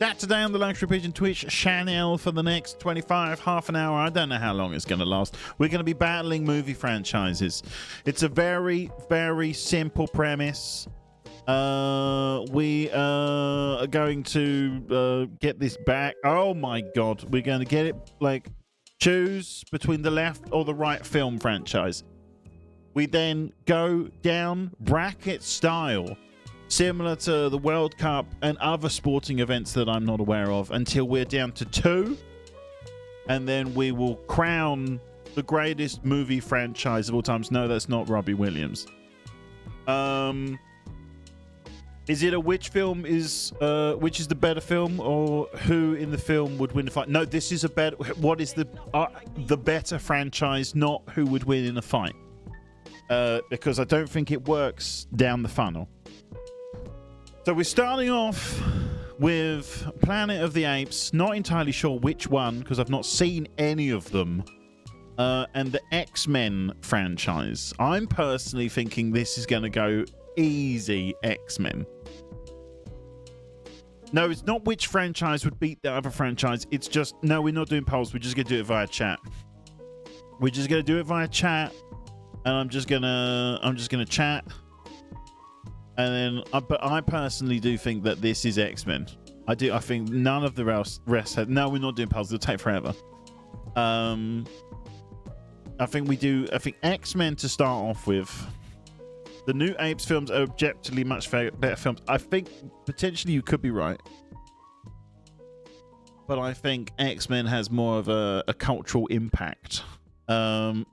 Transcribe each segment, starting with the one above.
That today on the Luxury Pigeon Twitch channel for the next 25, half an hour. I don't know how long it's going to last. We're going to be battling movie franchises. It's a very, very simple premise. We are going to get this back. Oh my God. We're going to get it, like, choose between the left or the right film franchise. We then go down bracket style, similar to the World Cup and other sporting events that I'm not aware of, until we're down to 2. And then we will crown the greatest movie franchise of all times. No, that's not Robbie Williams. Is it a which film is which is the better film, or who in the film would win the fight? No, this is a better. What is the better franchise, not who would win in a fight? Because I don't think it works down the funnel. So we're starting off with Planet of the Apes. Not entirely sure which one, because I've not seen any of them. And the X-Men franchise. I'm personally thinking this is going to go easy X-Men. No, it's not which franchise would beat the other franchise. It's just, no, we're not doing polls. We're just going to do it via chat. We're just going to do it via chat. And I'm just gonna chat. And then, but I personally do think that this is X-Men. I think none of the rest had. No, we're not doing polls. It'll take forever. I think X-Men to start off with. The new Apes films are objectively much better films. I think potentially you could be right, but I think X-Men has more of a cultural impact.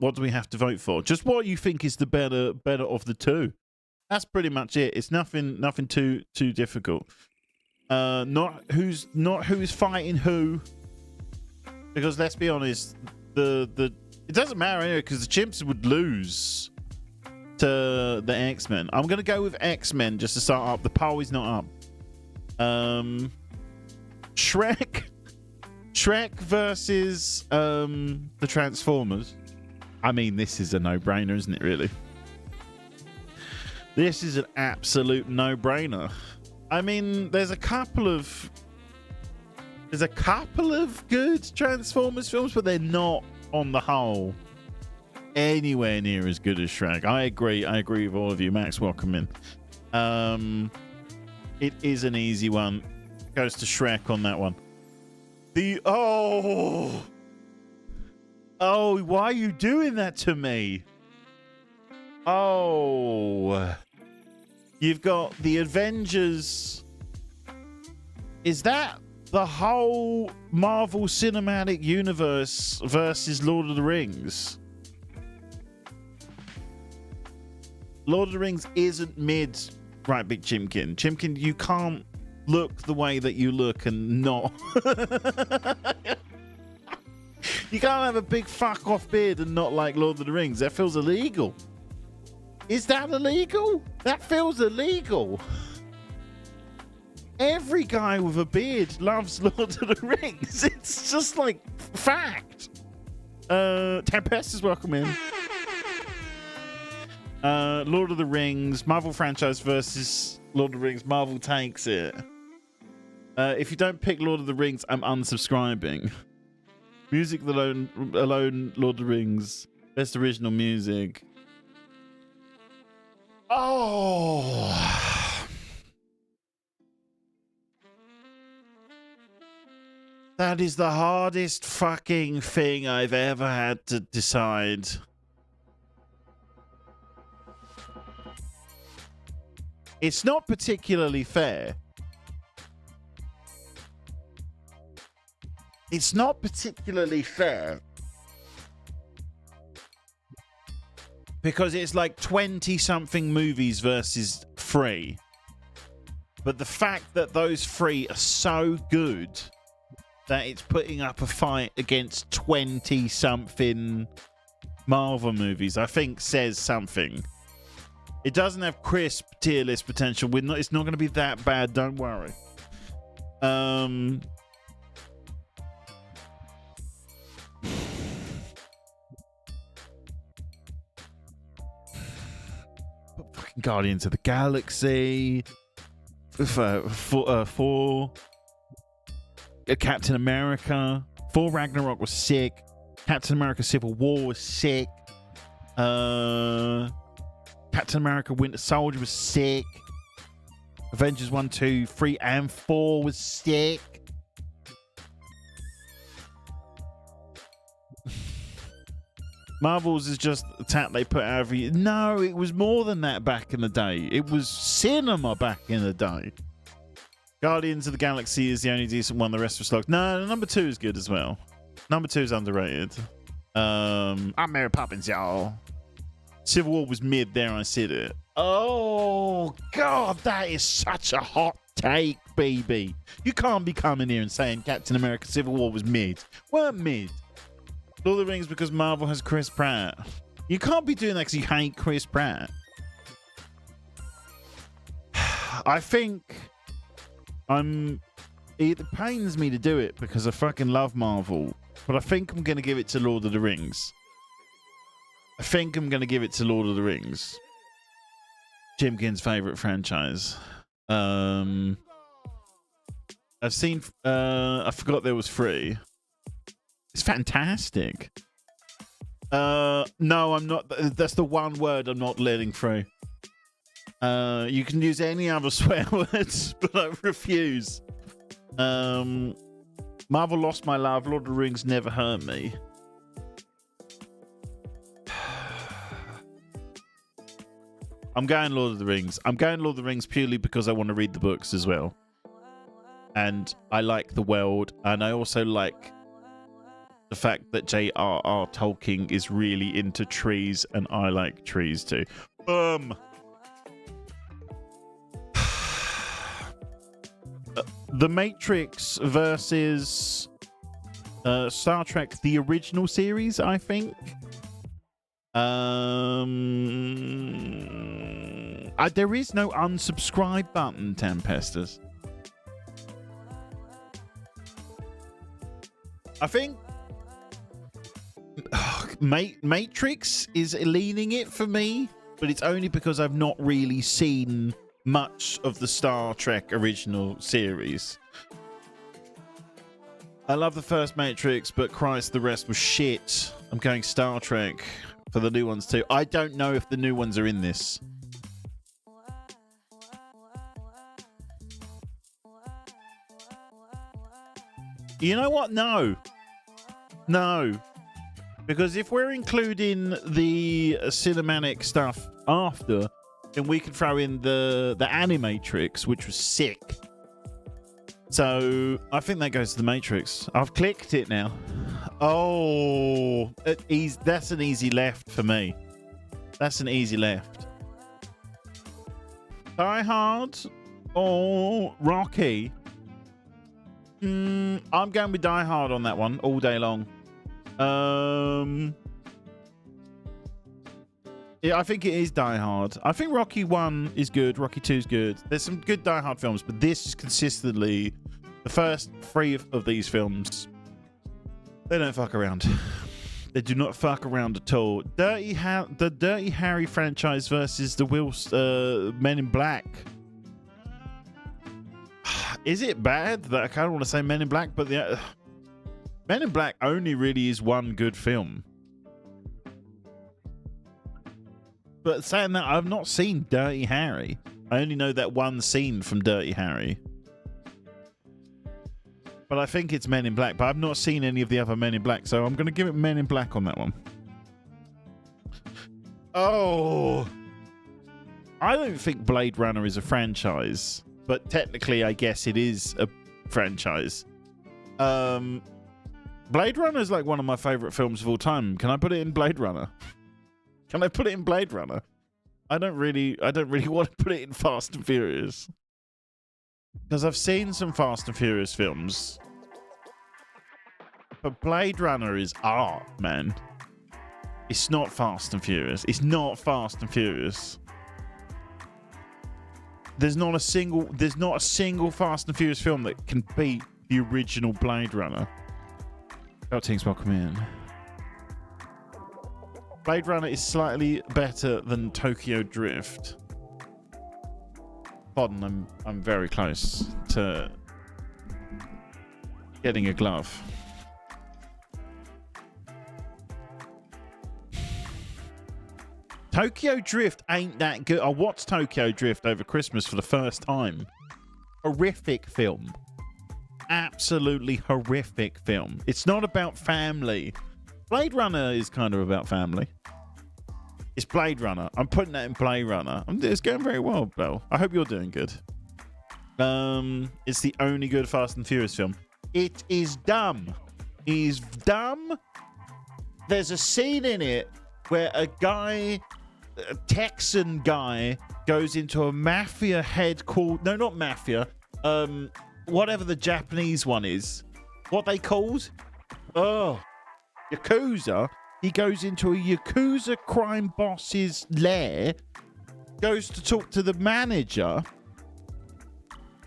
What do we have to vote for? Just what you think is the better of the two. That's pretty much it. It's nothing too difficult. Not who's fighting who, because let's be honest, it doesn't matter anyway, because the chimps would lose to the X-Men. I'm gonna go with X-Men just to start up. The poll is not up. Shrek versus the Transformers. I mean, this is a no-brainer, isn't it, really? This is an absolute no-brainer. I mean, there's a couple of good Transformers films, but they're not on the whole anywhere near as good as Shrek. I agree with all of you. Max, welcome in. It is an easy one. Goes to Shrek on that one. Oh, why are you doing that to me? Oh, you've got the Avengers. Is that the whole Marvel Cinematic Universe versus Lord of the Rings? Lord of the Rings isn't mid, right, Big Chimkin? Chimkin, you can't look the way that you look and not. You can't have a big fuck off beard and not like Lord of the Rings. That feels illegal. Is that illegal? That feels illegal. Every guy with a beard loves Lord of the Rings. It's just like fact. Tempest is welcome in. Lord of the Rings, Marvel franchise versus Lord of the Rings. Marvel takes it. If you don't pick Lord of the Rings, I'm unsubscribing. Music alone, Lord of the Rings. Best original music. Oh. That is the hardest fucking thing I've ever had to decide. It's not particularly fair. It's not particularly fair. Because it's like 20-something movies versus 3. But the fact that those 3 are so good that it's putting up a fight against 20-something Marvel movies, I think says something. It doesn't have crisp tier list potential. It's not going to be that bad. Don't worry. Fucking Guardians of the Galaxy. 4. Captain America. Thor Ragnarok was sick. Captain America Civil War was sick. Captain America Winter Soldier was sick. Avengers 1, 2, 3, and 4 was sick. Marvel's is just a tap they put out every year. No, it was more than that back in the day. It was cinema back in the day. Guardians of the Galaxy is the only decent one. The rest were slugs. No, number 2 is good as well. Number 2 is underrated. I'm Mary Poppins, y'all. Civil War was mid. There, I said it. Oh, God, that is such a hot take, baby. You can't be coming here and saying Captain America Civil War was mid. Weren't mid. Lord of the Rings because Marvel has Chris Pratt. You can't be doing that because you hate Chris Pratt. I think it pains me to do it because I fucking love Marvel, but I think I'm going to give it to Lord of the Rings. Jim Ginn's favorite franchise. I've seen, I forgot there was 3. It's fantastic. No, I'm not. That's the one word I'm not letting through. You can use any other swear words, but I refuse. Marvel lost my love. Lord of the Rings never hurt me. I'm going Lord of the Rings. I'm going Lord of the Rings purely because I want to read the books as well. And I like the world. And I also like the fact that J.R.R. Tolkien is really into trees, and I like trees too. The Matrix versus Star Trek, the original series, I think. There is no unsubscribe button, Tempestus. I think Matrix is leaning it for me, but it's only because I've not really seen much of the Star Trek original series. I love the first Matrix, but Christ, the rest was shit. I'm going Star Trek for the new ones too. I don't know if the new ones are in this. You know what? No. Because if we're including the cinematic stuff after, then we can throw in the Animatrix, which was sick. So I think that goes to the Matrix. I've clicked it now. Oh, that's an easy left for me. That's an easy left. Die Hard or Rocky? I'm going with Die Hard on that one all day long. Yeah, I think it is Die Hard. I think Rocky 1 is good. Rocky 2 is good. There's some good Die Hard films, but this is consistently the first 3 of these films. They don't fuck around. They do not fuck around at all. The Dirty Harry franchise versus the Men in Black. Is it bad that I kind of want to say Men in Black, but the Men in Black only really is one good film. But saying that, I've not seen Dirty Harry. I only know that one scene from Dirty Harry. But I think it's Men in Black. But I've not seen any of the other Men in Black, so I'm going to give it Men in Black on that one. Oh. I don't think Blade Runner is a franchise. But technically, I guess it is a franchise. Blade Runner is like one of my favorite films of all time. Can I put it in Blade Runner? Can I put it in Blade Runner? I don't really want to put it in Fast and Furious. Because I've seen some Fast and Furious films. But Blade Runner is art, man. It's not Fast and Furious. It's not Fast and Furious. There's not a single Fast and Furious film that can beat the original Blade Runner. Teams, welcome in. Blade Runner is slightly better than Tokyo Drift. Pardon, I'm very close to getting a glove. Tokyo Drift ain't that good. I watched Tokyo Drift over Christmas for the first time. Horrific film. Absolutely horrific film. It's not about family. Blade Runner is kind of about family. It's Blade Runner. I'm putting that in Blade Runner. It's going very well, Bill. I hope you're doing good. It's the only good Fast and Furious film. It is dumb. It is dumb. There's a scene in it where a Texan guy goes into a mafia headquarters. No, not mafia. Whatever the Japanese one is. What they called? Oh, Yakuza. He goes into a Yakuza crime boss's lair, goes to talk to the manager,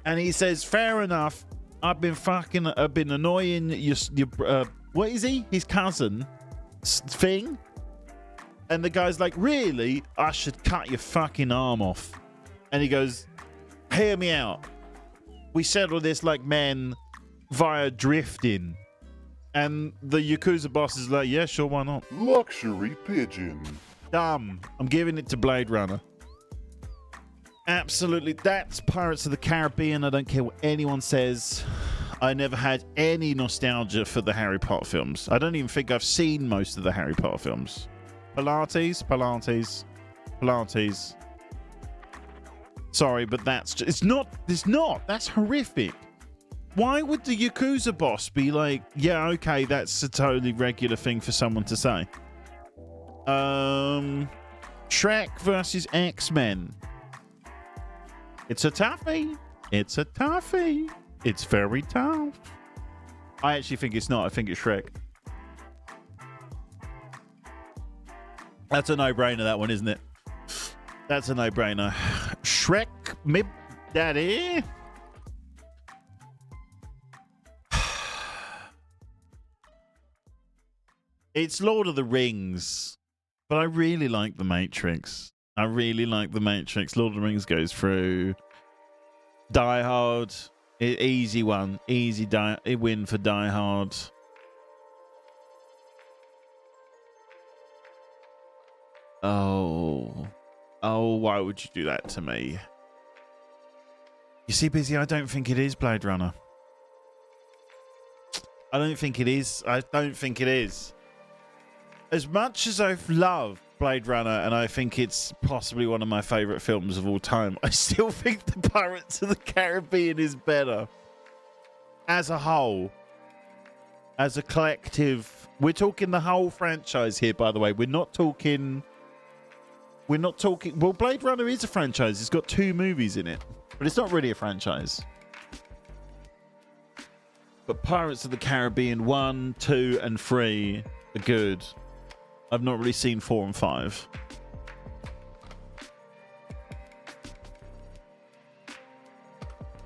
and he says, fair enough, I've been annoying your what is he? His cousin thing? And the guy's like, really? I should cut your fucking arm off. And he goes, hear me out. We settle this like men via drifting. And the Yakuza boss is like, yeah, sure, why not? Luxury pigeon. Dumb. I'm giving it to Blade Runner. Absolutely. That's Pirates of the Caribbean. I don't care what anyone says. I never had any nostalgia for the Harry Potter films. I don't even think I've seen most of the Harry Potter films. Pilates. Sorry, but that's just, it's not. That's horrific. Why would the Yakuza boss be like, yeah, okay, that's a totally regular thing for someone to say? Shrek versus X-Men. It's a toughie. It's a toughie. It's very tough. I actually think it's not. I think it's Shrek. That's a no-brainer, that one, isn't it? That's a no-brainer. Shrek, me daddy. It's Lord of the Rings, but I really like The Matrix. Lord of the Rings goes through. Die Hard, easy one. Easy win for Die Hard. Oh, why would you do that to me? You see, Busy, I don't think it is Blade Runner. I don't think it is. As much as I've loved Blade Runner, and I think it's possibly one of my favorite films of all time, I still think the Pirates of the Caribbean is better. As a whole. As a collective. We're talking the whole franchise here, by the way. We're not talking... Well, Blade Runner is a franchise. It's got 2 movies in it. But it's not really a franchise. But Pirates of the Caribbean 1, 2, and 3 are good. I've not really seen 4 and 5.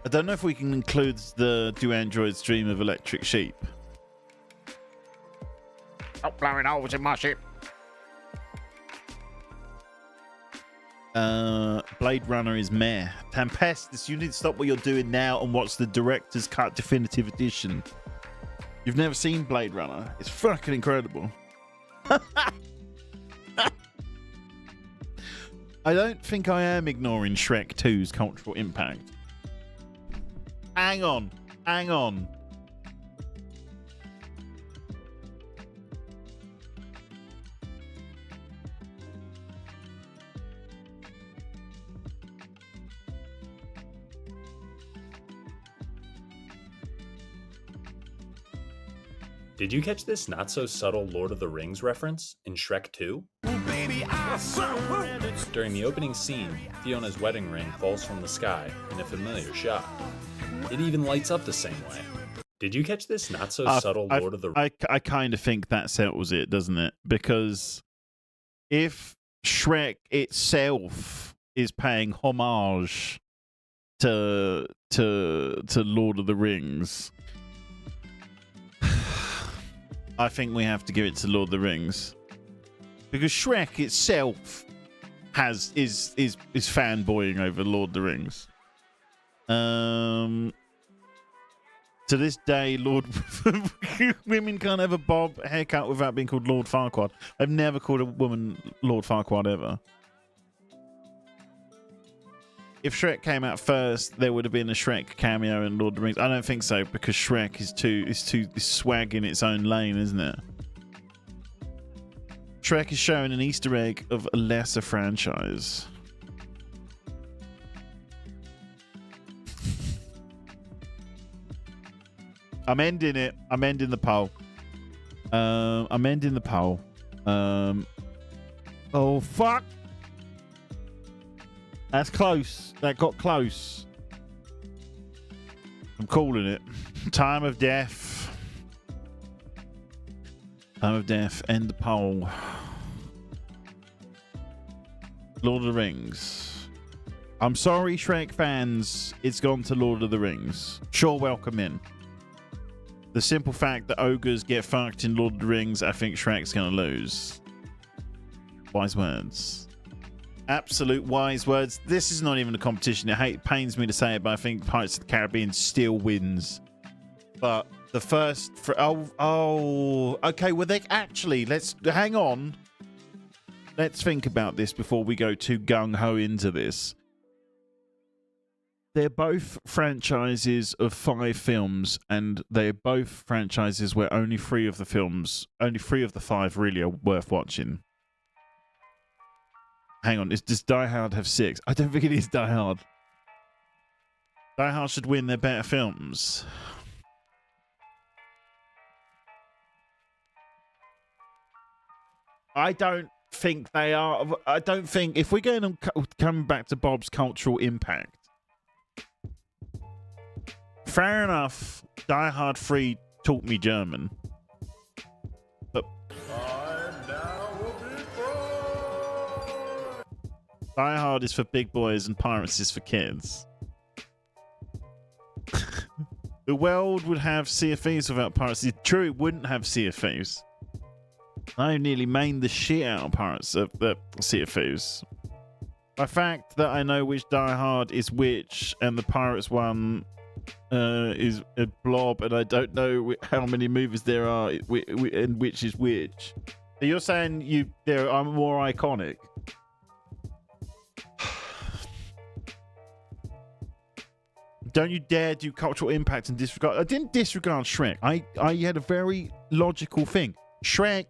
I don't know if we can include the Do Androids Dream of Electric Sheep. Stop blowing holes in my ship. Blade Runner is meh. Tempestus, you need to stop what you're doing now and watch the director's cut definitive edition. You've never seen Blade Runner. It's fucking incredible. I don't think I am ignoring Shrek 2's cultural impact. Hang on. Did you catch this not so subtle Lord of the Rings reference in Shrek 2? During the opening scene, Fiona's wedding ring falls from the sky in a familiar shot. It even lights up the same way. Did you catch this not so subtle Lord of the Rings? I kind of think that settles it, doesn't it? Because if Shrek itself is paying homage to Lord of the Rings, I think we have to give it to Lord of the Rings, because Shrek itself is fanboying over Lord of the Rings. To this day, Lord women can't have a bob haircut without being called Lord Farquaad. I've never called a woman Lord Farquaad ever. If Shrek came out first, there would have been a Shrek cameo in Lord of the Rings. I don't think so, because Shrek is too swag in its own lane, isn't it? Shrek is showing an Easter egg of a lesser franchise. I'm ending it. I'm ending the poll. I'm ending the poll. Oh, fuck. That's close. That got close. I'm calling it. Time of death. Time of death. End the poll. Lord of the Rings. I'm sorry, Shrek fans. It's gone to Lord of the Rings. Sure, welcome in. The simple fact that ogres get fucked in Lord of the Rings, I think Shrek's going to lose. Wise words. Absolute wise words. This is not even a competition. It pains me to say it, but I think Pirates of the Caribbean still wins. But the first... okay, well, they actually... Let's... Hang on. Let's think about this before we go too gung-ho into this. They're both franchises of 5 films, and they're both franchises where only 3 of the 5 really are worth watching. Hang on, does Die Hard have 6? I don't think it is Die Hard. Die Hard should win their better films. I don't think they are. I don't think, if we're going to come back to Bob's cultural impact, fair enough, Die Hard 3 taught me German. But Die Hard is for big boys and Pirates is for kids. The world would have Sea of Thieves without Pirates. It's true, it wouldn't have Sea of Thieves. I nearly mained the shit out of Pirates of the Sea of Thieves. The fact that I know which Die Hard is which and the Pirates one is a blob, and I don't know how many movies there are and which is which. So you're saying they are more iconic? Don't you dare do cultural impact and disregard. I didn't disregard Shrek. I had a very logical thing. Shrek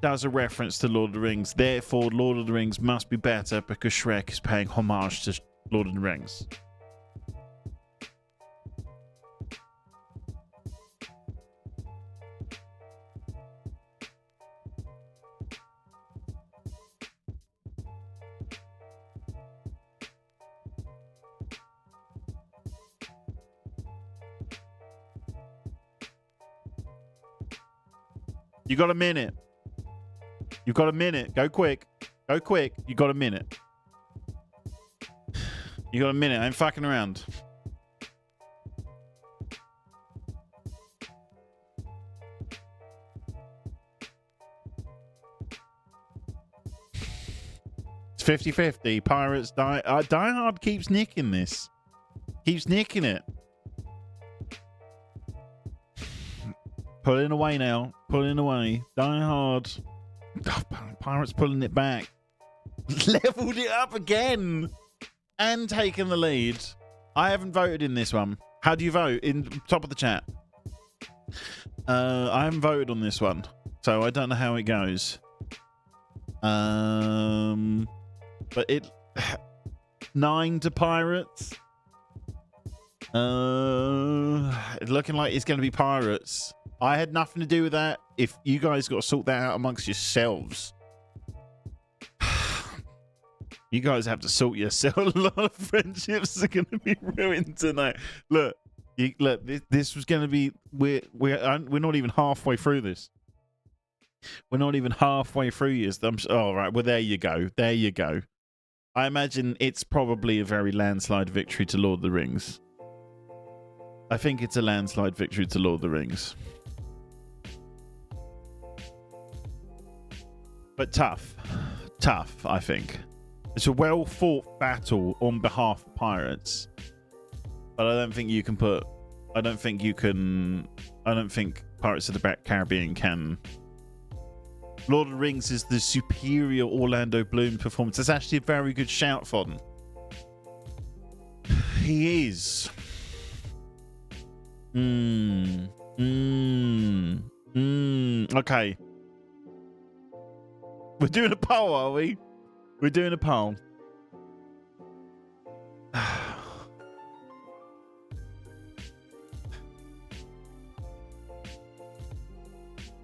does a reference to Lord of the Rings. Therefore, Lord of the Rings must be better because Shrek is paying homage to Lord of the Rings. You got a minute. You got a minute. Go quick. Go quick. You got a minute. You got a minute. I ain't fucking around. It's 50-50. Pirates Die Hard keeps nicking this. Keeps nicking it. Pulling away now. Pulling away. Die Hard. Oh, Pirates pulling it back. Leveled it up again. And taken the lead. I haven't voted in this one. How do you vote? In top of the chat. I haven't voted on this one. So I don't know how it goes. But it... 9 to Pirates. Looking like it's going to be Pirates. I had nothing to do with that. If you guys got to sort that out amongst yourselves. You guys have to sort yourself. A lot of friendships are going to be ruined tonight. Look, this was going to be... We're not even halfway through this. We're not even halfway through this. Oh, right. Well, there you go. There you go. I imagine it's probably a very landslide victory to Lord of the Rings. I think it's a landslide victory to Lord of the Rings. But tough. Tough, I think. It's a well-fought battle on behalf of Pirates. but I don't think you can put. I don't think you can. I don't think Pirates of the Caribbean can. Lord of the Rings is the superior Orlando Bloom performance. That's actually a very good shout, Fodden. He is. Okay. We're doing a poll, are we? We're doing a poll.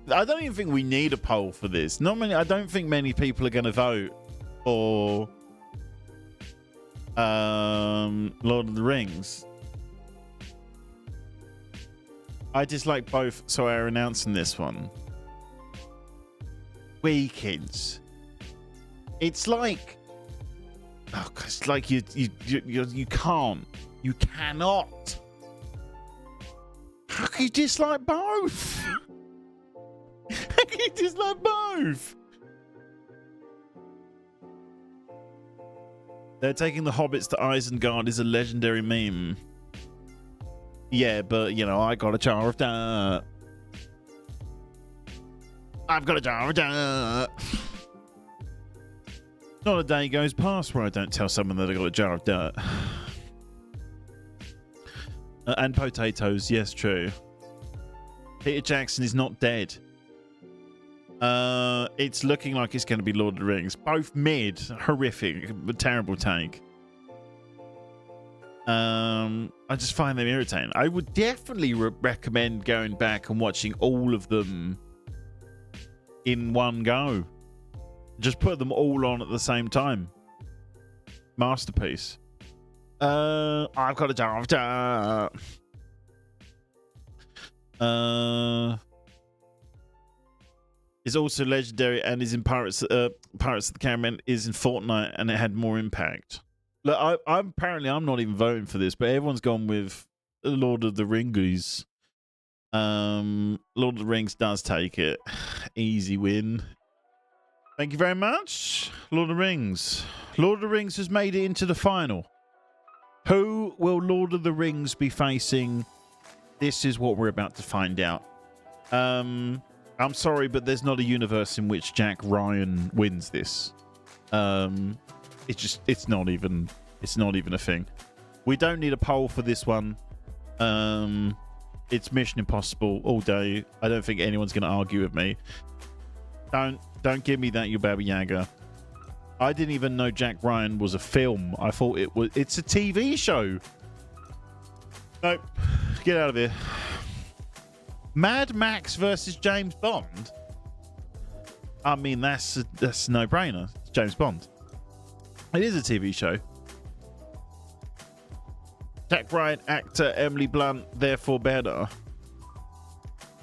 I don't even think we need a poll for this. I don't think many people are going to vote for Lord of the Rings. I dislike both, so I'm announcing this one. Weekends. It's like, it's like you can't, you cannot. How can you dislike both? How can you dislike both? They're taking the hobbits to Isengard is a legendary meme. Yeah, but you know, I got a jar of dirt. I've got a jar of dirt. Not a day goes past where I don't tell someone that I got a jar of dirt. And potatoes, yes, true. Peter Jackson is not dead. It's looking like it's going to be Lord of the Rings. Both mid, horrific, terrible take. I just find them irritating. I would definitely recommend going back and watching all of them in one go. Just put them all on at the same time. Masterpiece. I've got a jar of dirt. Is also legendary and is in Pirates of the Caribbean, is in Fortnite, and it had more impact. Look, I'm not even voting for this, but everyone's gone with Lord of the Rings. Lord of the Rings does take it. Easy win. Thank you very much, Lord of the Rings. Lord of the Rings has made it into the final. Who will Lord of the Rings be facing? This is what we're about to find out. I'm sorry, but there's not a universe in which Jack Ryan wins this. It's not even a thing. We don't need a poll for this one. It's Mission Impossible all day. I don't think anyone's going to argue with me. Don't give me that, you Baba Yaga. I didn't even know Jack Ryan was a film. I thought it's a TV show. Nope. Get out of here. Mad Max versus James Bond. I mean, that's a no-brainer. It's James Bond. It is a TV show. Jack Ryan, actor, Emily Blunt, therefore better.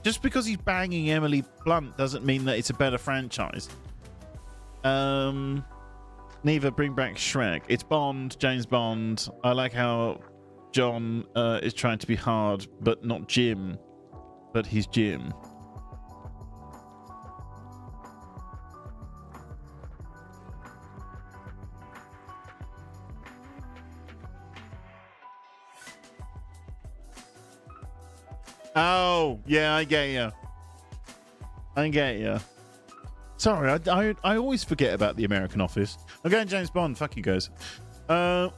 Just because he's banging Emily Blunt doesn't mean that it's a better franchise. Neither bring back Shrek. It's Bond, James Bond. I like how John is trying to be hard, but not Jim. But he's Jim. Oh, yeah, I get you. Sorry, I always forget about the American Office. I'm going James Bond. Fuck you guys. Oh!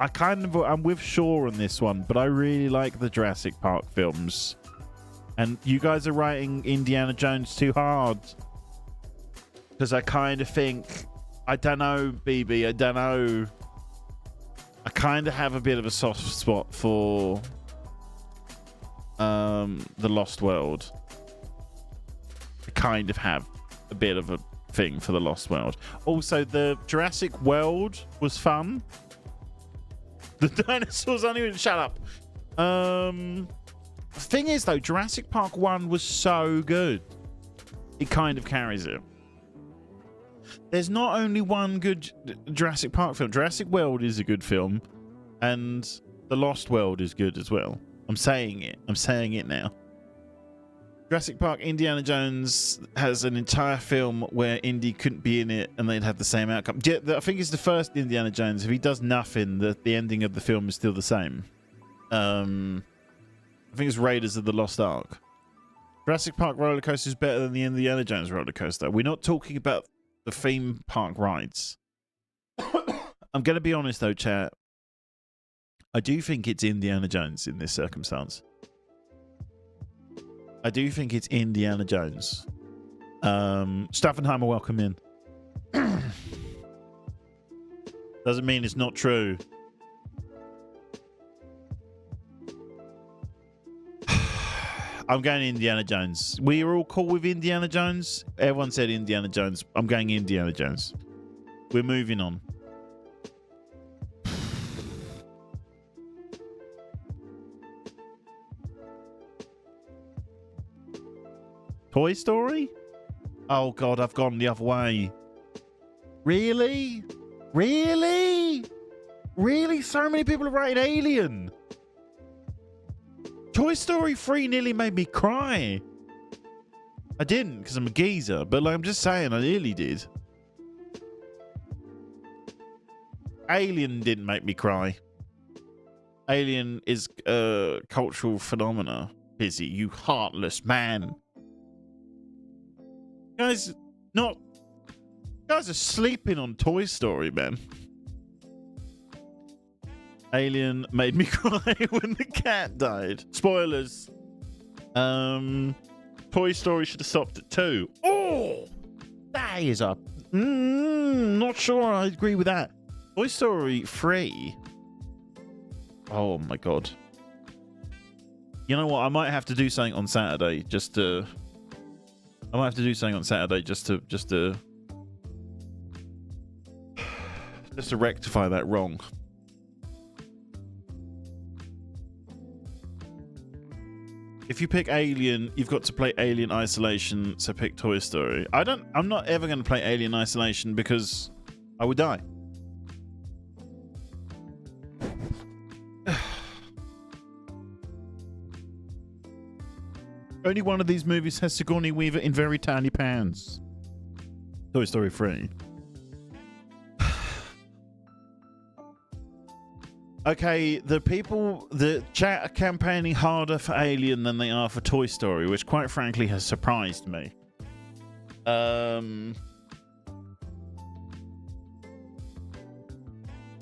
I'm with Shaw on this one, but I really like the Jurassic Park films. And you guys are writing Indiana Jones too hard. Because I kind of think, I don't know, BB, I don't know. I kind of have a bit of a soft spot for The Lost World. I kind of have a bit of a thing for The Lost World. Also, the Jurassic World was fun. The dinosaurs aren't even... Shut up. Thing is, though, Jurassic Park 1 was so good. It kind of carries it. There's not only one good Jurassic Park film. Jurassic World is a good film. And The Lost World is good as well. I'm saying it. I'm saying it now. Jurassic Park, Indiana Jones has an entire film where Indy couldn't be in it and they'd have the same outcome. I think it's the first Indiana Jones. If he does nothing, the ending of the film is still the same. I think it's Raiders of the Lost Ark. Jurassic Park roller coaster is better than the Indiana Jones roller coaster. We're not talking about the theme park rides. I'm going to be honest though, chat. I do think it's Indiana Jones in this circumstance. I do think it's Indiana Jones. Staffenheimer, welcome in. Doesn't mean it's not true. I'm going Indiana Jones. We are all cool with Indiana Jones. Everyone said Indiana Jones. I'm going Indiana Jones. We're moving on. Toy Story? Oh god, I've gone the other way. Really? Really? Really? So many people have rated Alien. Toy Story 3 nearly made me cry. I didn't because I'm a geezer, but like, I'm just saying I nearly did. Alien didn't make me cry. Alien is a cultural phenomena. Busy, you heartless man. Guys are sleeping on Toy Story, man. Alien made me cry when the cat died. Spoilers. Toy Story should have stopped at 2. Oh, that is a not sure I agree with that. Toy Story 3. Oh my god. You know what? I might have to do something on Saturday just to rectify that wrong. If you pick Alien, you've got to play Alien Isolation, so pick Toy Story. I'm not ever going to play Alien Isolation because I would die. Only one of these movies has Sigourney Weaver in very tiny pants. Toy Story 3. Okay, the chat are campaigning harder for Alien than they are for Toy Story, which quite frankly has surprised me. So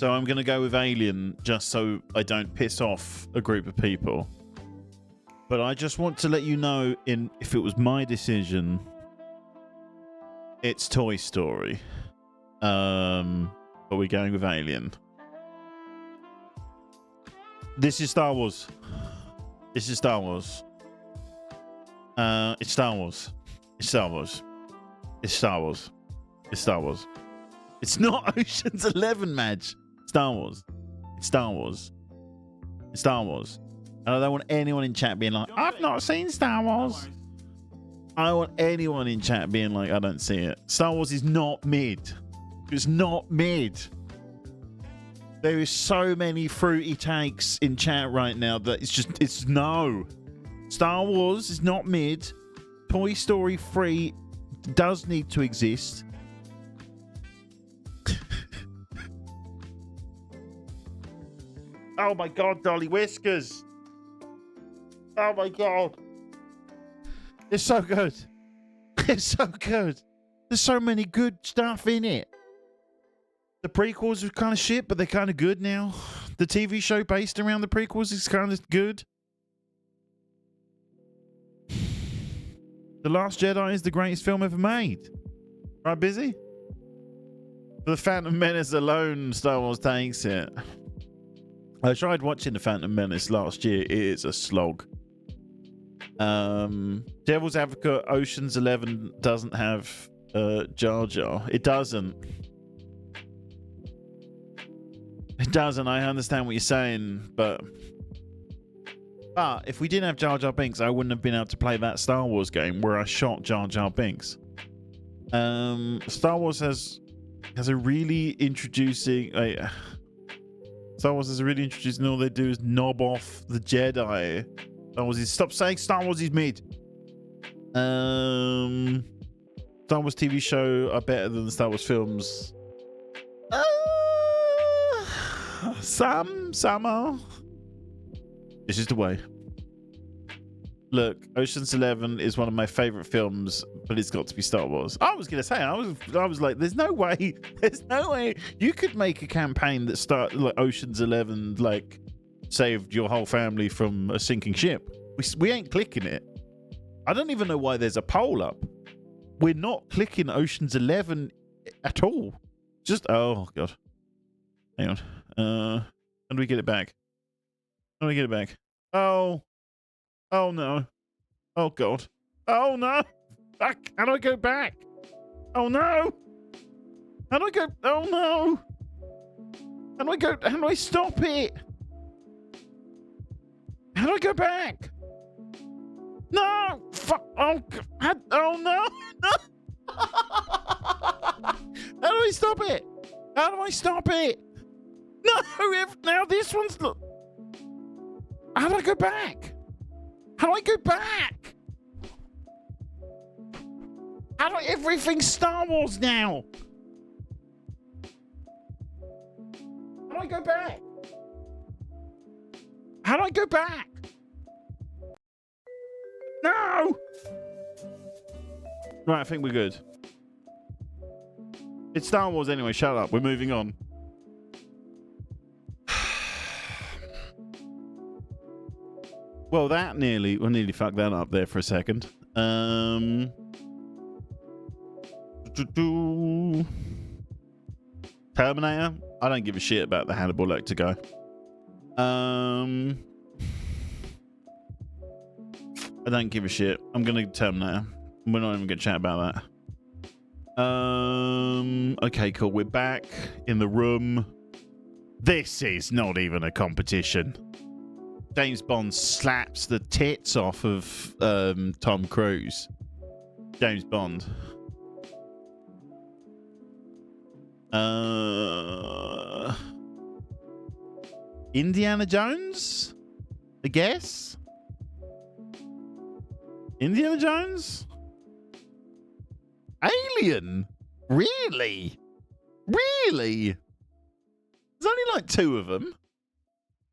I'm going to go with Alien just so I don't piss off a group of people. But I just want to let you know, if it was my decision, it's Toy Story. But we're going with Alien. This is Star Wars. This is Star Wars. It's Star Wars. It's Star Wars. It's Star Wars. It's Star Wars. It's not Ocean's 11, Madge. Star Wars. It's Star Wars. It's Star Wars. And I don't want anyone in chat being like, I've not seen Star Wars. I don't want anyone in chat being like, I don't see it. Star Wars is not mid. It's not mid. There is so many fruity takes in chat right now that it's no. Star Wars is not mid. Toy Story 3 does need to exist. Oh my god, Dolly Whiskers. Oh my god. It's so good. It's so good. There's so many good stuff in it. The prequels are kind of shit, but they're kind of good now. The TV show based around the prequels is kind of good. The Last Jedi is the greatest film ever made. Right, Busy? For the Phantom Menace alone, Star Wars takes it. I tried watching The Phantom Menace last year. It is a slog. Devil's Advocate, Ocean's 11 doesn't have Jar Jar. It doesn't. It doesn't. I understand what you're saying, but if we didn't have Jar Jar Binks, I wouldn't have been able to play that Star Wars game where I shot Jar Jar Binks. Star Wars has a really introducing. Star Wars is really introducing. All they do is knob off the Jedi. Stop saying Star Wars is mid. Star Wars TV show are better than the Star Wars films. Some are. This is the way. Look, Ocean's 11 is one of my favorite films, but it's got to be Star Wars. I was gonna say, I was like, there's no way you could make a campaign that start like Ocean's 11, like saved your whole family from a sinking ship. We ain't clicking it. I don't even know why there's a poll up. We're not clicking Ocean's 11 at all. Just oh god, hang on. How do we get it back? How do we get it back? Oh no. Oh god. Oh no. How do I go back? Oh no. How do I go? Oh no. How do I go? How do I stop it? How do I go back? No. Fuck. Oh no. No. How do I stop it? How do I stop it? No. Now this one's look. How do I go back? How do I go back? How do everything's Star Wars now? How do I go back? How do I go back? No! Right, I think we're good. It's Star Wars anyway, shut up. We're moving on. Well, we nearly fucked that up there for a second. Terminator. I don't give a shit about the Hannibal Lecter guy. I don't give a shit. I'm gonna Terminator. We're not even gonna chat about that. Okay, cool. We're back in the room. This is not even a competition. James Bond slaps the tits off of Tom Cruise. James Bond. Indiana Jones? I guess? Indiana Jones? Alien? Really? Really? There's only like 2 of them.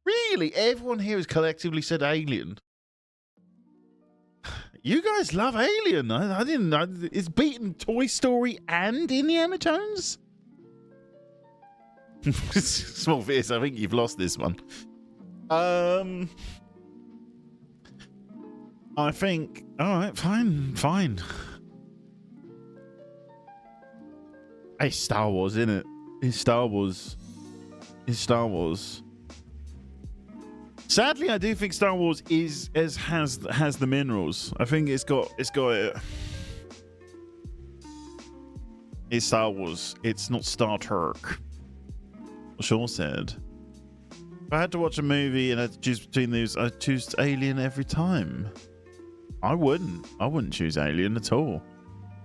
Really? Everyone here has collectively said Alien. You guys love Alien. I didn't know. It's beaten Toy Story and Indiana Jones? Small Fierce, I think you've lost this one. I think... Alright, fine. It's Star Wars, isn't it? It's Star Wars. It's Star Wars. Sadly, I do think Star Wars has the minerals. I think it's got it. It's Star Wars. It's not Star Trek. Shaw said. If I had to watch a movie and I had to choose between these, I'd choose Alien every time. I wouldn't choose Alien at all.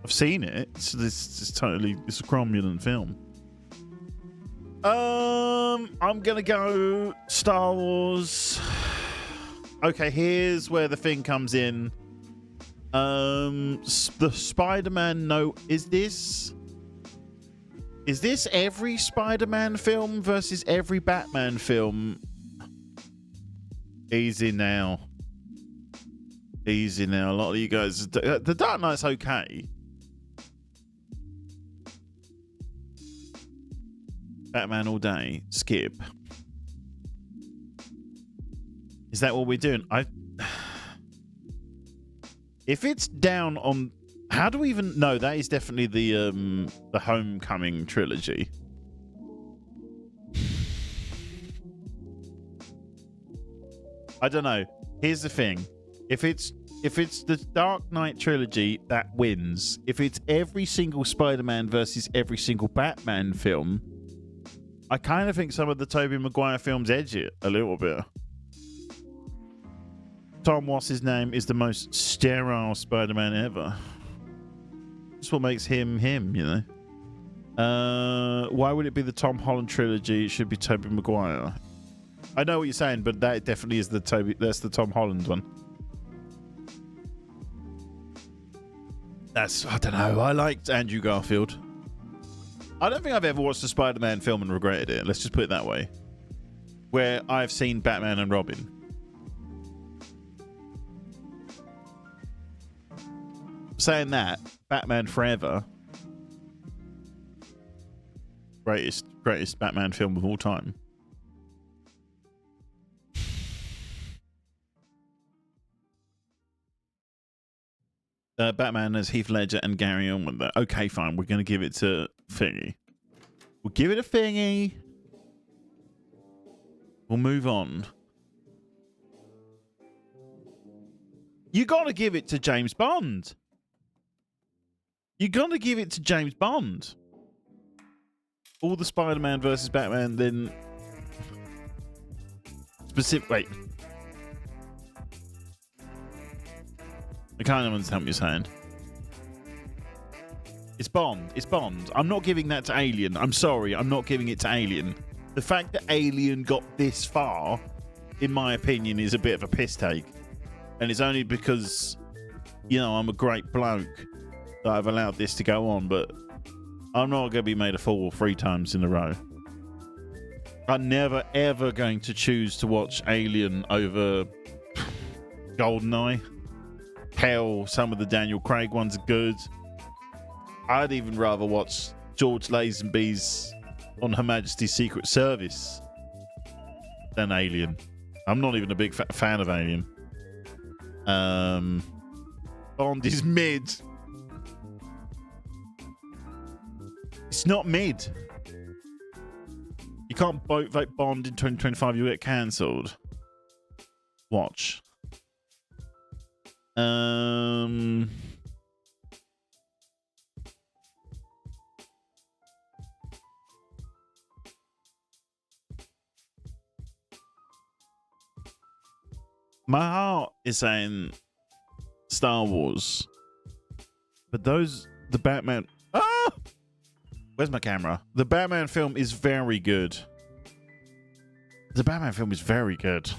I've seen it. It's a cromulent film. I'm gonna go Star Wars. Okay, here's where the thing comes in. The Spider-Man. No, is this every Spider-Man film versus every Batman film? Easy now. Easy now. A lot of you guys. The Dark Knight's okay. Batman all day. Skip. Is that what we're doing? If it's down on... How do we even... No, that is definitely the Homecoming trilogy. I don't know. Here's the thing. If it's the Dark Knight trilogy, that wins. If it's every single Spider-Man versus every single Batman film, I kind of think some of the Tobey Maguire films edge it a little bit. Tom, what's his name, is the most sterile Spider-Man ever. That's what makes him, you know. Why would it be the Tom Holland trilogy? It should be Tobey Maguire. I know what you're saying, but that definitely is that's the Tom Holland one. I don't know. I liked Andrew Garfield. I don't think I've ever watched a Spider-Man film and regretted it. Let's just put it that way. Where I've seen Batman and Robin. Saying that, Batman Forever, greatest Batman film of all time. Batman as Heath Ledger and Gary Oldman. Okay, fine. We're going to give it to Thingy. We'll give it a Thingy. We'll move on. You got to give it to James Bond. You got to give it to James Bond. All the Spider-Man versus Batman, then specific. Wait. I kind of understand what you're saying. It's Bond. It's Bond. I'm not giving that to Alien. I'm sorry. I'm not giving it to Alien. The fact that Alien got this far, in my opinion, is a bit of a piss take. And it's only because, you know, I'm a great bloke that I've allowed this to go on. But I'm not going to be made a fool 3 times in a row. I'm never, ever going to choose to watch Alien over GoldenEye. Hell, some of the Daniel Craig ones are good. I'd even rather watch George Lazenby's On Her Majesty's Secret Service than Alien. I'm not even a big fan of Alien. Bond is mid. It's not mid. You can't vote Bond in 2025. You'll get cancelled. Watch. My heart is saying Star Wars, but the Batman. Ah! Where's my camera? The Batman film is very good. The Batman film is very good.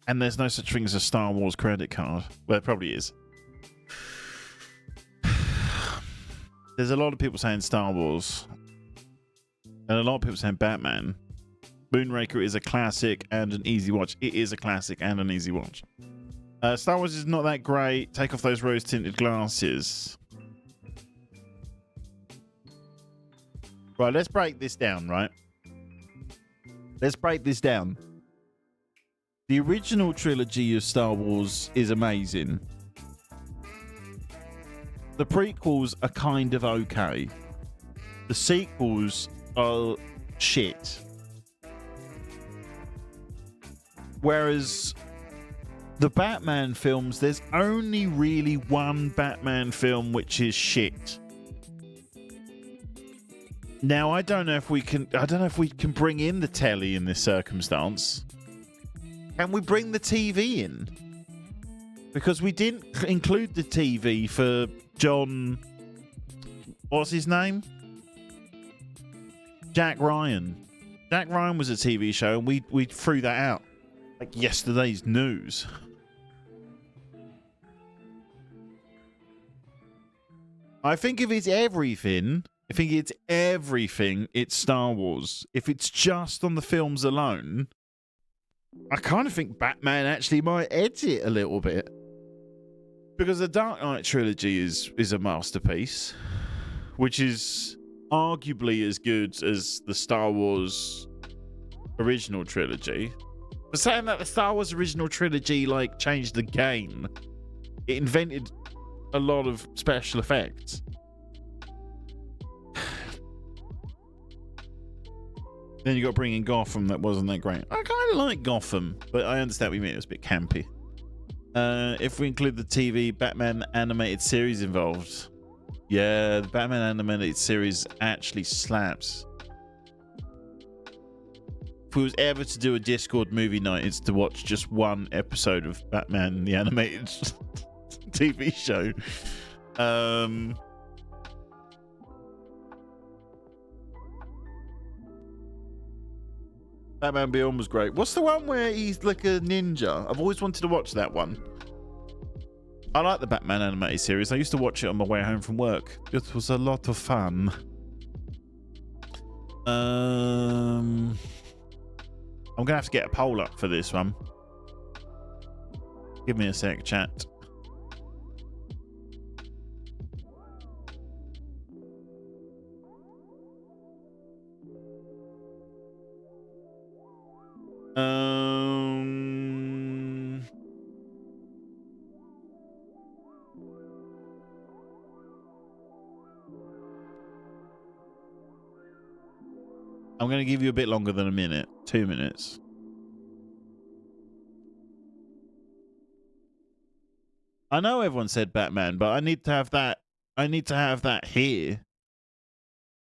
And there's no such thing as a Star Wars credit card. Well, it probably is. There's a lot of people saying Star Wars. And a lot of people saying Batman. Moonraker is a classic and an easy watch. It is a classic and an easy watch. Star Wars is not that great. Take off those rose-tinted glasses. Right, let's break this down, right? Let's break this down. The original trilogy of Star Wars is amazing. The prequels are kind of okay. The sequels are shit. Whereas the Batman films, there's only really one Batman film which is shit. Now, I don't know if we can bring in the telly in this circumstance. Can we bring the TV in? Because we didn't include the TV for John... What's his name? Jack Ryan. Jack Ryan was a TV show, and we threw that out. Like yesterday's news. I think if it's everything, it's Star Wars. If it's just on the films alone... I kind of think Batman actually might edge it a little bit. Because the Dark Knight trilogy is a masterpiece, which is arguably as good as the Star Wars original trilogy. But saying that the Star Wars original trilogy like changed the game, it invented a lot of special effects. Then you got to bring in Gotham. That wasn't that great. I kind of like Gotham, but I understand what you mean. It was a bit campy. If we include the TV Batman animated series involved, yeah, the Batman animated series actually slaps. If we was ever to do a Discord movie night, it's to watch just one episode of Batman the animated TV show. Batman Beyond was great. What's the one where he's like a ninja? I've always wanted to watch that one. I like the Batman animated series. I used to watch it on my way home from work. It was a lot of fun. I'm gonna have to get a poll up for this one. Give me a sec, chat. I'm going to give you a bit longer than a minute. 2 minutes. I know everyone said Batman, but I need to have that. I need to have that here.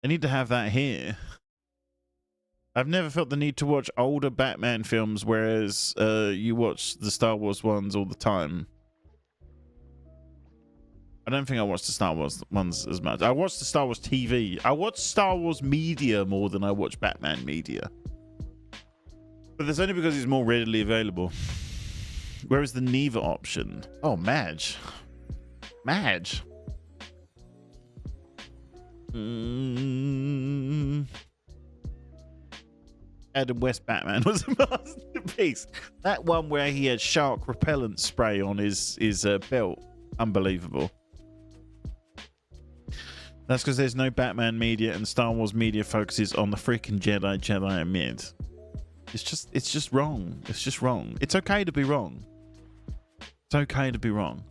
I need to have that here. I've never felt the need to watch older Batman films, whereas you watch the Star Wars ones all the time. I don't think I watch the Star Wars ones as much. I watch the Star Wars TV. I watch Star Wars media more than I watch Batman media. But that's only because it's more readily available. Whereas the neither option... Oh, Madge. Madge. Adam West Batman was a masterpiece. That one where he had shark repellent spray on his belt. Unbelievable. That's because there's no Batman media and Star Wars media focuses on the freaking Jedi mid. It's just wrong. It's just wrong. It's okay to be wrong. It's okay to be wrong.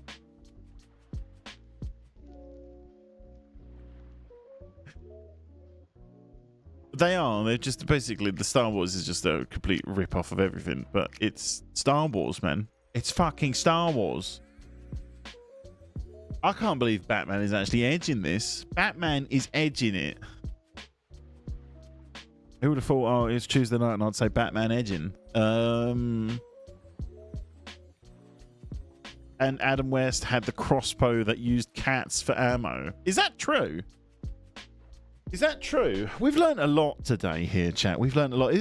They are. They're just basically the Star Wars is just a complete rip-off of everything. But it's Star Wars, man. It's fucking Star Wars. I can't believe Batman is actually edging this. Batman is edging it. Who would have thought, oh, it's Tuesday night and I'd say Batman edging. And Adam West had the crossbow that used cats for ammo. Is that true? Is that true? We've learned a lot today here, chat. We've learned a lot.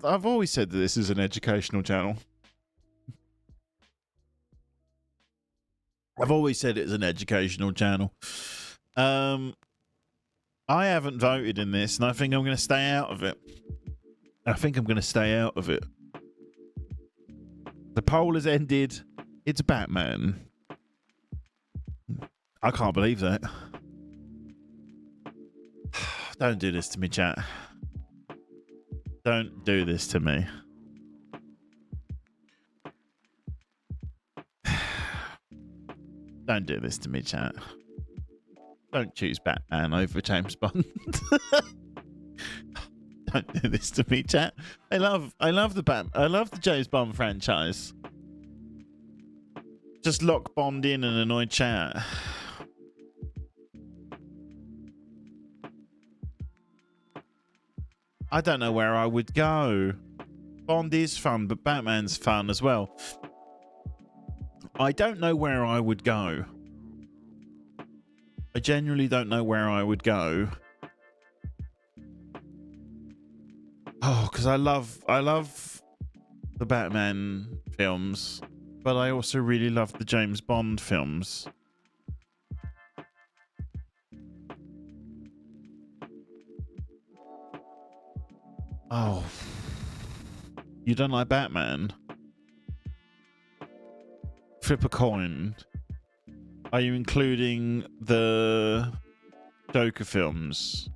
I've always said that this is an educational channel. I've always said it's an educational channel. I haven't voted in this, and I think I'm going to stay out of it. I think I'm going to stay out of it. The poll has ended. It's Batman. I can't believe that. Don't do this to me, chat. Don't do this to me. Don't do this to me, chat. Don't choose Batman over James Bond. Don't do this to me, chat. I love the James Bond franchise. Just lock Bond in and annoy chat. I don't know where I would go. Bond is fun, but Batman's fun as well. I don't know where I would go. I genuinely don't know where I would go. Oh, because I love the Batman films, but I also really love the James Bond films. Oh, you don't like Batman? Flip a coin. Are you including the Joker films?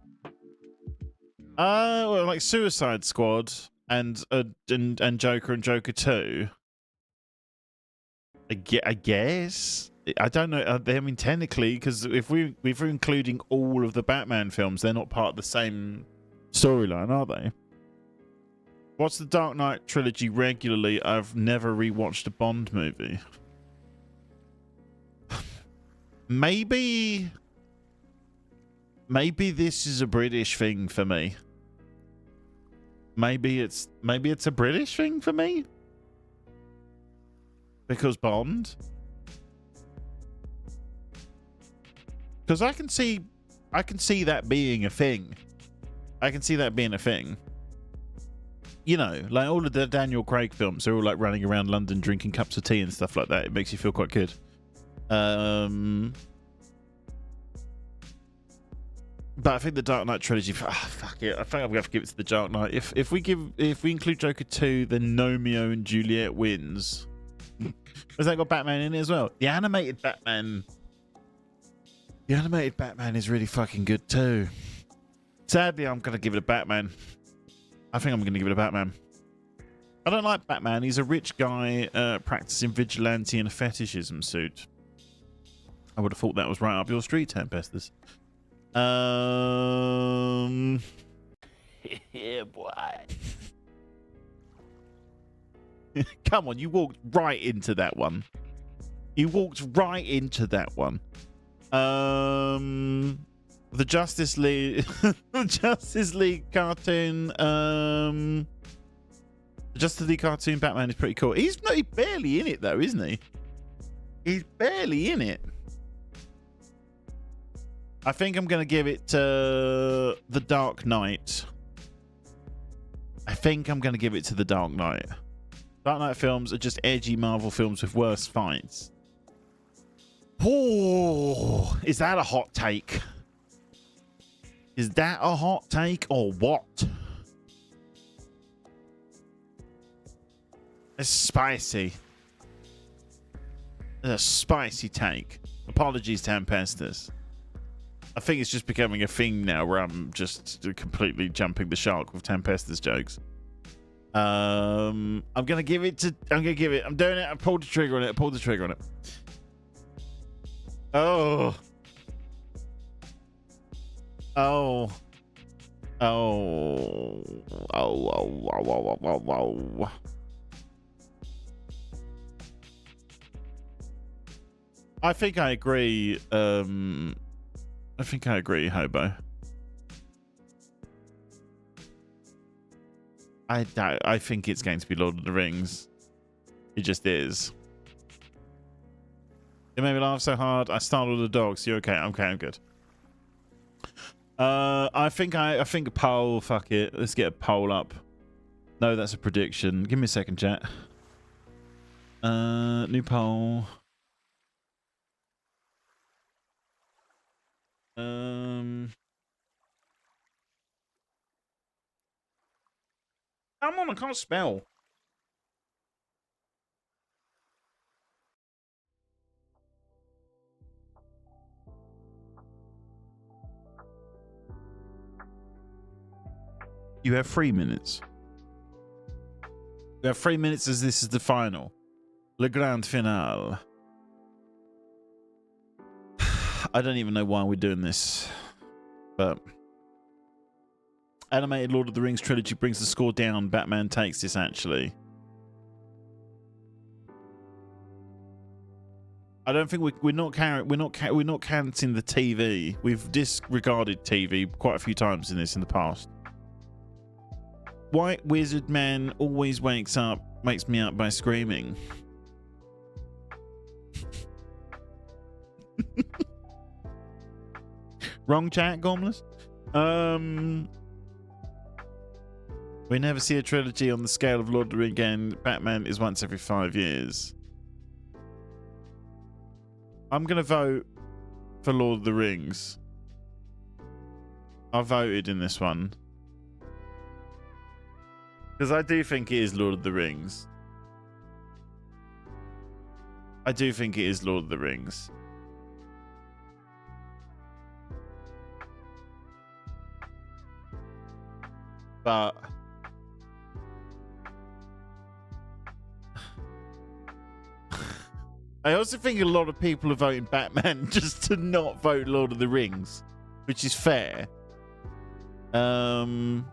Well, like Suicide Squad and Joker and Joker 2. I guess. I don't know. I mean, technically, because if we're including all of the Batman films, they're not part of the same storyline, are they? Watch the Dark Knight trilogy regularly. I've never rewatched a Bond movie. Maybe this is a British thing for me. Maybe it's a British thing for me. Because Bond. Because I can see that being a thing. I can see that being a thing. You know, like all of the Daniel Craig films, they're all like running around London drinking cups of tea and stuff like that. It makes you feel quite good. But I think the Dark Knight trilogy. Fuck it. I think I'm gonna have to give it to the Dark Knight. If we include Joker 2, then Romeo and Juliet wins. Has that got Batman in it as well? The animated Batman is really fucking good too. Sadly, I'm gonna give it a Batman. I think I'm gonna give it a Batman. I don't like Batman. He's a rich guy practicing vigilante in a fetishism suit. I would have thought that was right up your street, Tempesters. Yeah, boy. Come on, you walked right into that one. You walked right into that one. The Justice League, the Justice League cartoon. The Justice League cartoon Batman is pretty cool. He's barely in it though, isn't he? He's barely in it. I think I'm going to give it to The Dark Knight. I think I'm going to give it to The Dark Knight. Dark Knight films are just edgy Marvel films with worse fights. Oh, is that a hot take? Is that a hot take or what? It's spicy. It's a spicy take. Apologies, Tempestus. I think it's just becoming a thing now where I'm just completely jumping the shark with Tempestus jokes. I'm gonna give it. I'm doing it. I pulled the trigger on it. Oh. I think I agree. Hobo. I think it's going to be Lord of the Rings. It just is. It made me laugh so hard. I startled the dogs. You okay? Okay, I'm good. I think a poll. Fuck it. Let's get a poll up. No, that's a prediction. Give me a second, chat. New poll. Come on, I can't spell. You have 3 minutes. You have 3 minutes as this is the final. Le grand finale. I don't even know why we're doing this. But animated Lord of the Rings trilogy brings the score down. Batman takes this actually. I don't think we're not counting the TV. We've disregarded TV quite a few times in the past. White Wizard Man always wakes me up by screaming. Wrong chat, Gormless. We never see a trilogy on the scale of Lord of the Rings again. Batman is once every 5 years. I'm gonna vote for Lord of the Rings. I voted in this one. Because I do think it is Lord of the Rings. I do think it is Lord of the Rings. But I also think a lot of people are voting Batman just to not vote Lord of the Rings, which is fair. Oh,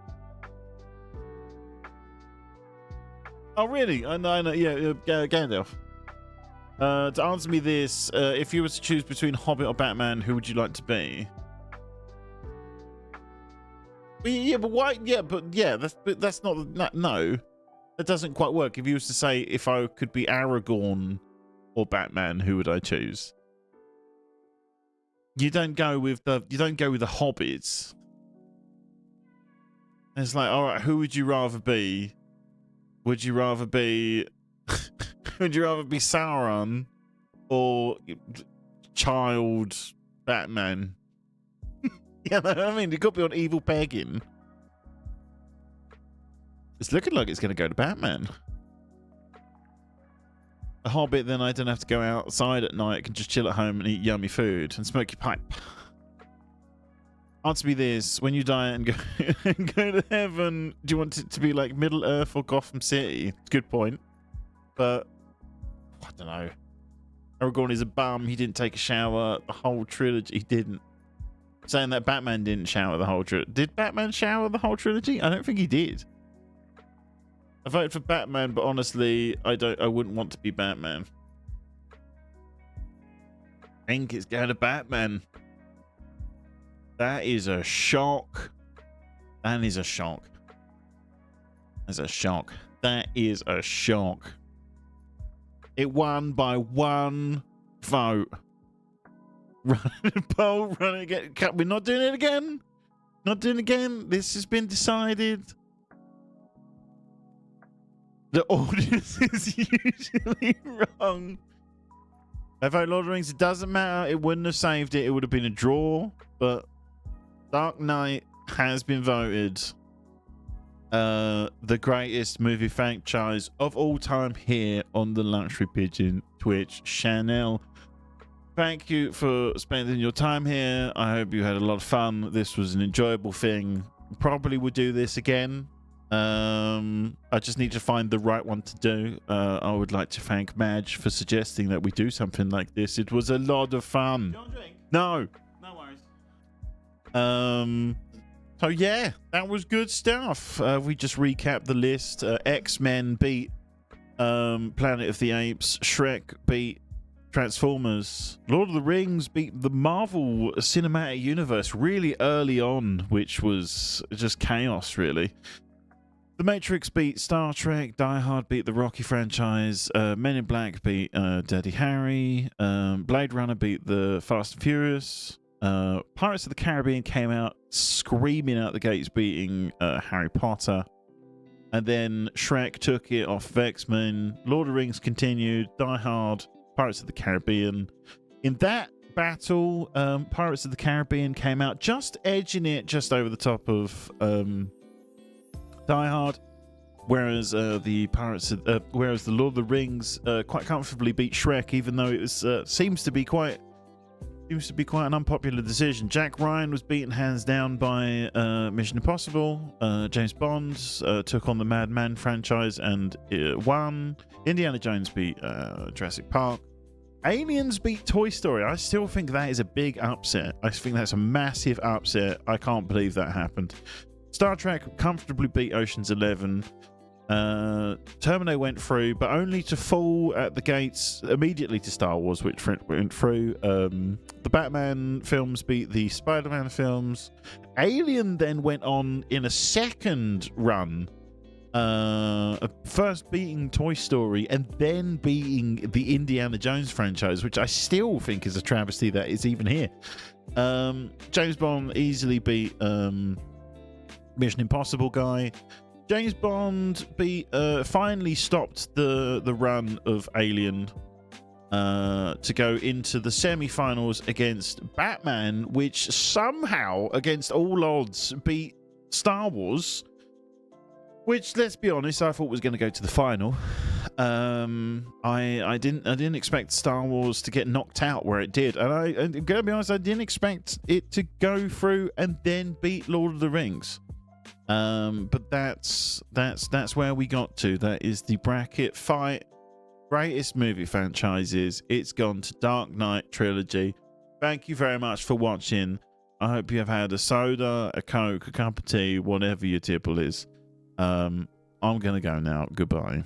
really? I know. Yeah, Gandalf. To answer me this, if you were to choose between Hobbit or Batman, who would you like to be? Yeah, but why? Yeah, but that's not. No, that doesn't quite work. If you was to say if I could be Aragorn or Batman, who would I choose? You don't go with the hobbits. It's like, all right, who would you rather be? Would you rather be Sauron or child Batman. Yeah, I mean, it could be on evil pegging. It's looking like it's going to go to Batman. A Hobbit, then I don't have to go outside at night. I can just chill at home and eat yummy food and smoke your pipe. Answer me this: when you die and go and go to heaven, do you want it to be like Middle Earth or Gotham City? Good point, but I don't know. Aragorn is a bum. He didn't take a shower the whole trilogy. He didn't. Saying that Batman didn't shower the whole trilogy. Did Batman shower the whole trilogy? I don't think he did. I voted for Batman, but honestly, I wouldn't want to be Batman. I think it's going to Batman. That is a shock. That is a shock. That's a shock. That is a shock. It won by 1 vote. Run a poll, run it again. We're not doing it again. Not doing it again. This has been decided. The audience is usually wrong. I vote Lord of the Rings. It doesn't matter. It wouldn't have saved it. It would have been a draw. But Dark Knight has been voted the greatest movie franchise of all time here on the Luxury Pigeon Twitch channel. Thank you for spending your time here. I hope you had a lot of fun. This was an enjoyable thing. Probably would do this again. I just need to find the right one to do. I would like to thank Madge for suggesting that we do something like this. It was a lot of fun. Don't drink. No. No worries. So yeah, that was good stuff. We just recapped the list. X-Men beat Planet of the Apes. Shrek beat Transformers. Lord of the Rings beat the Marvel Cinematic Universe really early on, which was just chaos, really. The Matrix beat Star Trek. Die Hard beat the Rocky franchise. Men in Black beat Dirty Harry. Blade Runner beat the Fast and Furious. Pirates of the Caribbean came out screaming out the gates, beating Harry Potter. And then Shrek took it off of X-Men. Lord of the Rings continued. Die Hard, Pirates of the Caribbean. In that battle, Pirates of the Caribbean came out just edging it just over the top of Die Hard, whereas the Lord of the Rings quite comfortably beat Shrek, even though it was seems to be quite an unpopular decision. Jack Ryan was beaten hands down by Mission Impossible. James Bond took on the Mad Men franchise and won. Indiana Jones beat Jurassic Park. Aliens beat Toy Story. I still think that is a big upset. I think that's a massive upset. I can't believe that happened. Star Trek comfortably beat Ocean's 11. Terminator went through, but only to fall at the gates immediately to Star Wars, which went through. The Batman films beat the Spider-Man films. Alien then went on in a second run, first beating Toy Story and then beating the Indiana Jones franchise, which I still think is a travesty that is even here. James Bond easily beat Mission Impossible guy. James Bond finally stopped the run of Alien to go into the semi-finals against Batman, which somehow, against all odds, beat Star Wars, which, let's be honest, I thought was going to go to the final. I didn't expect Star Wars to get knocked out where it did, and I'm going to be honest, I didn't expect it to go through and then beat Lord of the Rings. But that's where we got to. That is the bracket fight. Greatest movie franchises. It's gone to Dark Knight trilogy. Thank you very much for watching. I hope you have had a soda, a Coke, a cup of tea, whatever your tipple is. I'm gonna go now. Goodbye.